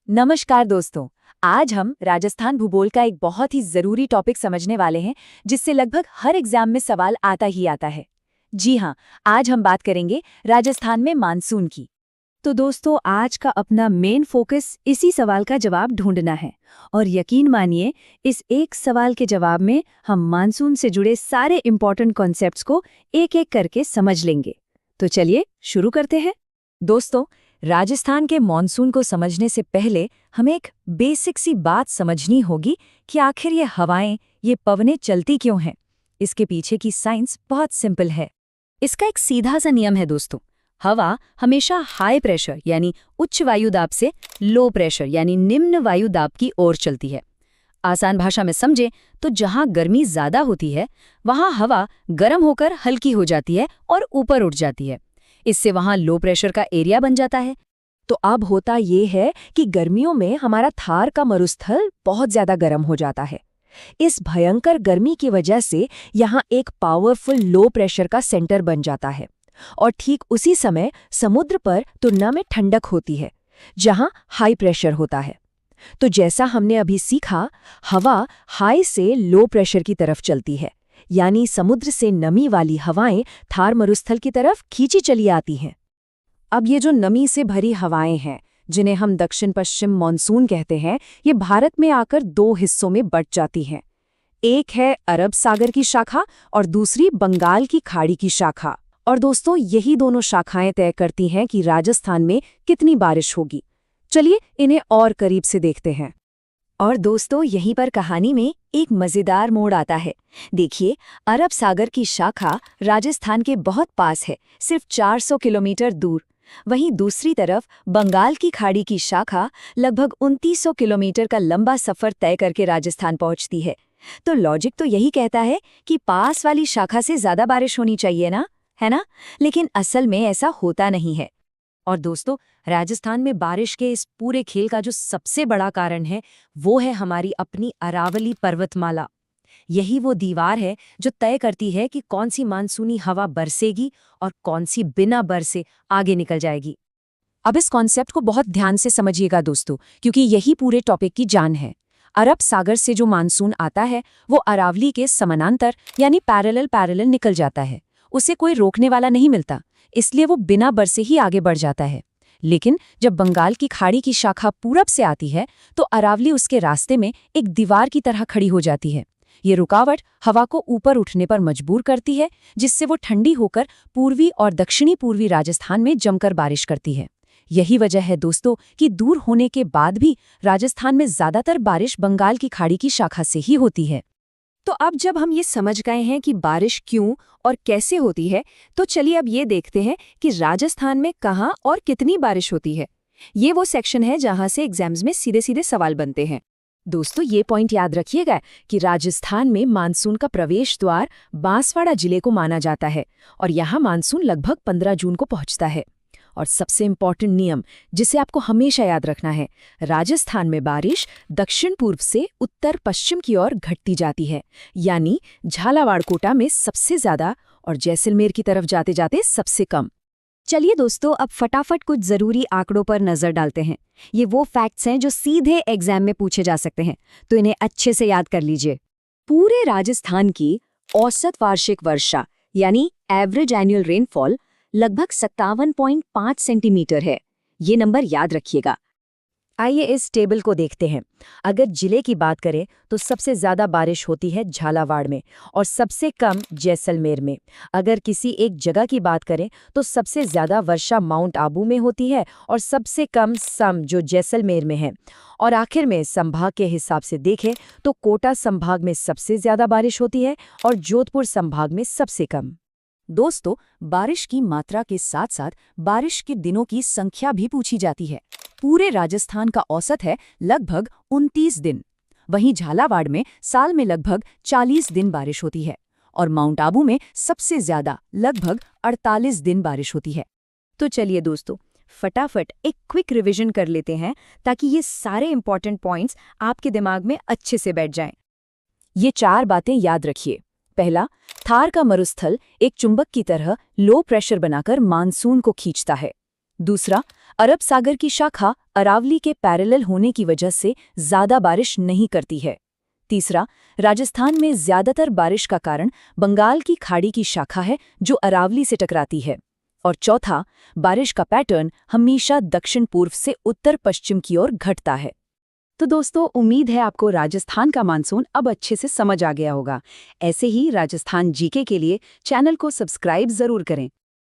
नमस्कार दोस्तों। आज हम राजस्थान भूगोल का एक बहुत ही जरूरी टॉपिक समझने वाले हैं जिससे लगभग हर एग्जाम में सवाल आता ही आता है। जी हाँ, आज हम बात करेंगे राजस्थान में मानसून की। तो दोस्तों, आज का अपना मेन फोकस इसी सवाल का जवाब ढूंढना है। और यकीन मानिए, इस एक सवाल के जवाब में हम मानसून से जुड़े सारे इंपॉर्टेंट कॉन्सेप्ट्स को एक एक करके समझ लेंगे। तो चलिए शुरू करते हैं। दोस्तों, राजस्थान के मॉनसून को समझने से पहले हमें एक बेसिक सी बात समझनी होगी कि आखिर ये हवाएं, ये पवनें चलती क्यों हैं। इसके पीछे की साइंस बहुत सिंपल है। इसका एक सीधा सा नियम है दोस्तों। हवा हमेशा हाई प्रेशर यानी उच्च वायु दाब से लो प्रेशर यानी निम्न वायु दाब की ओर चलती है। आसान भाषा में समझें तो जहां गर्मी ज्यादा होती है वहां हवा गर्म होकर हल्की हो जाती है और ऊपर उठ जाती है। इससे वहां लो प्रेशर का एरिया बन जाता है। तो अब होता ये है कि गर्मियों में हमारा थार का मरुस्थल बहुत ज्यादा गर्म हो जाता है। इस भयंकर गर्मी की वजह से यहाँ एक पावरफुल लो प्रेशर का सेंटर बन जाता है। और ठीक उसी समय समुद्र पर तुलना में ठंडक होती है, जहां हाई प्रेशर होता है। तो जैसा हमने अभी सीखा, हवा हाई से लो प्रेशर की तरफ चलती है, यानी समुद्र से नमी वाली हवाएं थार मरुस्थल की तरफ खींची चली आती हैं। अब ये जो नमी से भरी हवाएं हैं, जिन्हें हम दक्षिण पश्चिम मानसून कहते हैं, ये भारत में आकर दो हिस्सों में बंट जाती हैं। एक है अरब सागर की शाखा और दूसरी बंगाल की खाड़ी की शाखा। और दोस्तों, यही दोनों शाखाएं तय करती हैं कि राजस्थान में कितनी बारिश होगी। चलिए इन्हें और करीब से देखते हैं। और दोस्तों, यहीं पर कहानी में एक मजेदार मोड़ आता है। देखिए, अरब सागर की शाखा राजस्थान के बहुत पास है, सिर्फ 400 किलोमीटर दूर। वहीं दूसरी तरफ बंगाल की खाड़ी की शाखा लगभग 2900 किलोमीटर का लंबा सफर तय करके राजस्थान पहुंचती है। तो लॉजिक तो यही कहता है कि पास वाली शाखा से ज्यादा बारिश होनी चाहिए ना, है ना? लेकिन असल में ऐसा होता नहीं है। और दोस्तों, राजस्थान में बारिश के इस पूरे खेल का जो सबसे बड़ा कारण है वो है हमारी अपनी अरावली पर्वतमाला। यही वो दीवार है जो तय करती है कि कौन सी मानसूनी हवा बरसेगी और कौन सी बिना बरसे आगे निकल जाएगी। अब इस कॉन्सेप्ट को बहुत ध्यान से समझिएगा दोस्तों, क्योंकि यही पूरे टॉपिक की जान है। अरब सागर से जो मानसून आता है वो अरावली के समानांतर यानी पैरेलल निकल जाता है। उसे कोई रोकने वाला नहीं मिलता, इसलिए वो बिना बरसे ही आगे बढ़ जाता है। लेकिन जब बंगाल की खाड़ी की शाखा पूरब से आती है तो अरावली उसके रास्ते में एक दीवार की तरह खड़ी हो जाती है। ये रुकावट हवा को ऊपर उठने पर मजबूर करती है, जिससे वो ठंडी होकर पूर्वी और दक्षिणी पूर्वी राजस्थान में जमकर बारिश करती है। यही वजह है दोस्तों कि दूर होने के बाद भी राजस्थान में ज्यादातर बारिश बंगाल की खाड़ी की शाखा से ही होती है। तो अब जब हम ये समझ गए हैं कि बारिश क्यों और कैसे होती है, तो चलिए अब ये देखते हैं कि राजस्थान में कहाँ और कितनी बारिश होती है। ये वो सेक्शन है जहाँ से एग्जाम्स में सीधे सीधे सवाल बनते हैं। दोस्तों, ये पॉइंट याद रखिएगा कि राजस्थान में मानसून का प्रवेश द्वार बांसवाड़ा जिले को माना जाता है और यहाँ मानसून लगभग 15 जून को पहुँचता है। और सबसे इम्पॉर्टेंट नियम जिसे आपको हमेशा याद रखना है, राजस्थान में बारिश दक्षिण पूर्व से उत्तर पश्चिम की ओर घटती जाती है, यानी झालावाड़ कोटा में सबसे ज्यादा और जैसलमेर की तरफ जाते जाते सबसे कम। चलिए दोस्तों, अब फटाफट कुछ जरूरी आंकड़ों पर नजर डालते हैं। ये वो फैक्ट्स हैं जो सीधे एग्जाम में पूछे जा सकते हैं, तो इन्हें अच्छे से याद कर लीजिए। पूरे राजस्थान की औसत वार्षिक वर्षा यानी एवरेज एनुअल रेनफॉल लगभग 57.5 सेंटीमीटर है। ये नंबर याद रखिएगा। आइए इस टेबल को देखते हैं। अगर जिले की बात करें तो सबसे ज्यादा बारिश होती है झालावाड़ में और सबसे कम जैसलमेर में। अगर किसी एक जगह की बात करें तो सबसे ज्यादा वर्षा माउंट आबू में होती है और सबसे कम सम जो जैसलमेर में है। और आखिर में संभाग के हिसाब से देखें तो कोटा संभाग में सबसे ज्यादा बारिश होती है और जोधपुर संभाग में सबसे कम। दोस्तों, बारिश की मात्रा के साथ साथ बारिश के दिनों की संख्या भी पूछी जाती है। पूरे राजस्थान का औसत है लगभग 29 दिन। वहीं झालावाड़ में साल में लगभग 40 दिन बारिश होती है और माउंट आबू में सबसे ज्यादा लगभग 48 दिन बारिश होती है। तो चलिए दोस्तों, फटाफट एक क्विक रिवीजन कर लेते हैं ताकि ये सारे इंपॉर्टेंट पॉइंट्स आपके दिमाग में अच्छे से बैठ जाएं। ये 4 बातें याद रखिए। पहला, थार का मरुस्थल एक चुंबक की तरह लो प्रेशर बनाकर मानसून को खींचता है। दूसरा, अरब सागर की शाखा अरावली के पैरेलल होने की वजह से ज्यादा बारिश नहीं करती है। तीसरा, राजस्थान में ज्यादातर बारिश का कारण बंगाल की खाड़ी की शाखा है जो अरावली से टकराती है। और चौथा, बारिश का पैटर्न हमेशा दक्षिण पूर्व से उत्तर पश्चिम की ओर घटता है। तो दोस्तों, उम्मीद है आपको राजस्थान का मानसून अब अच्छे से समझ आ गया होगा। ऐसे ही राजस्थान जीके के लिए चैनल को सब्सक्राइब जरूर करें।